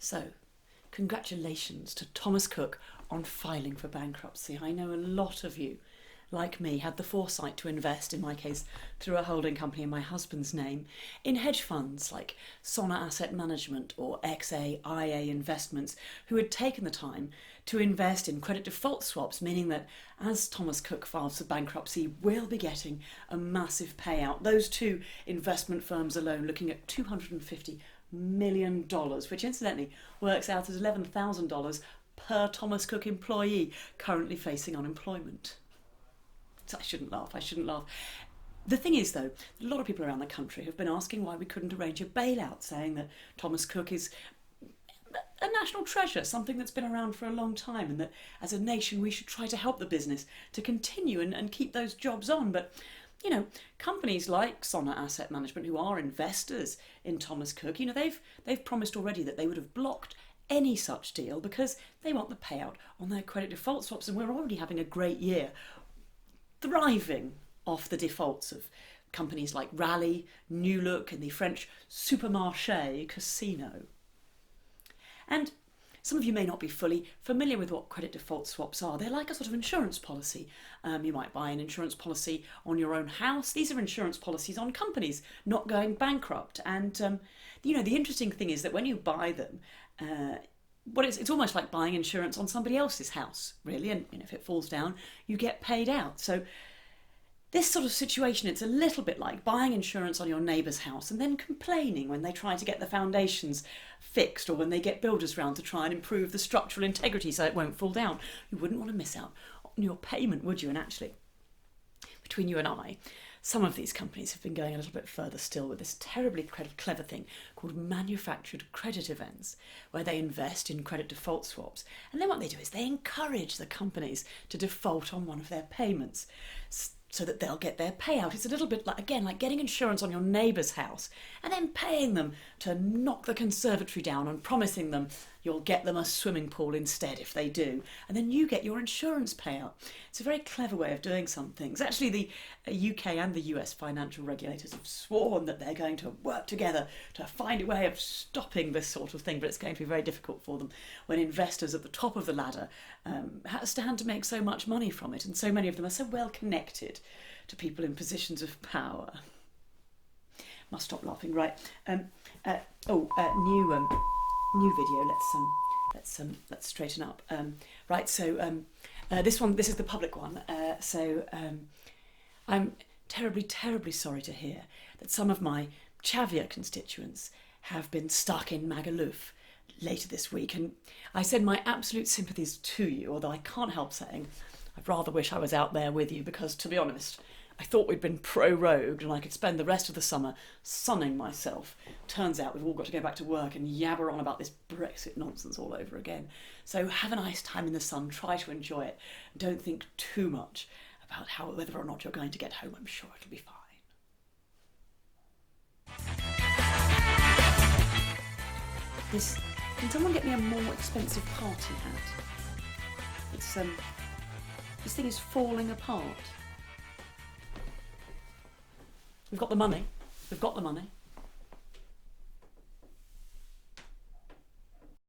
So, congratulations to Thomas Cook on filing for bankruptcy. I know a lot of you, like me, had the foresight to invest, in my case, through a holding company in my husband's name, in hedge funds like Sona Asset Management or XAIA Investments, who had taken the time to invest in credit default swaps, meaning that as Thomas Cook files for bankruptcy, we'll be getting a massive payout. Those two investment firms alone looking at $250 million, which incidentally works out as $11,000 per Thomas Cook employee currently facing unemployment. I shouldn't laugh. The thing is, though, a lot of people around the country have been asking why we couldn't arrange a bailout, saying that Thomas Cook is a national treasure, something that's been around for a long time, and that as a nation we should try to help the business to continue and keep those jobs on. But, you know, companies like Sona Asset Management, who are investors in Thomas Cook, you know, they've promised already that they would have blocked any such deal because they want the payout on their credit default swaps, and we're already having a great year, thriving off the defaults of companies like Rally, New Look and the French Supermarché Casino. And some of you may not be fully familiar with what credit default swaps are. They're like a sort of insurance policy. You might buy an insurance policy on your own house. These are insurance policies on companies not going bankrupt. And, you know, the interesting thing is that when you buy them, it's almost like buying insurance on somebody else's house, really, and if it falls down, you get paid out. So this sort of situation, it's a little bit like buying insurance on your neighbour's house and then complaining when they try to get the foundations fixed or when they get builders round to try and improve the structural integrity so it won't fall down. You wouldn't want to miss out on your payment, would you? And actually, between you and I, some of these companies have been going a little bit further still with this terribly clever thing called manufactured credit events, where they invest in credit default swaps. And then what they do is they encourage the companies to default on one of their payments so that they'll get their payout. It's a little bit like, again, like getting insurance on your neighbour's house and then paying them to knock the conservatory down and promising them you'll get them a swimming pool instead if they do. And then you get your insurance payout. It's a very clever way of doing some things. Actually, the UK and the US financial regulators have sworn that they're going to work together to find a way of stopping this sort of thing, but it's going to be very difficult for them when investors at the top of the ladder stand to make so much money from it, and so many of them are so well connected to people in positions of power. Must stop laughing, right? New video. Let's straighten up. Right. So this is the public one. I'm terribly sorry to hear that some of my Chavia constituents have been stuck in Magaluf later this week, and I send my absolute sympathies to you. Although I can't help saying I'd rather wish I was out there with you, because to be honest, I thought we'd been prorogued and I could spend the rest of the summer sunning myself. Turns out we've all got to go back to work and yabber on about this Brexit nonsense all over again. So have a nice time in the sun, try to enjoy it. Don't think too much about whether or not you're going to get home. I'm sure it'll be fine. Can someone get me a more expensive party hat? This thing is falling apart. We've got the money.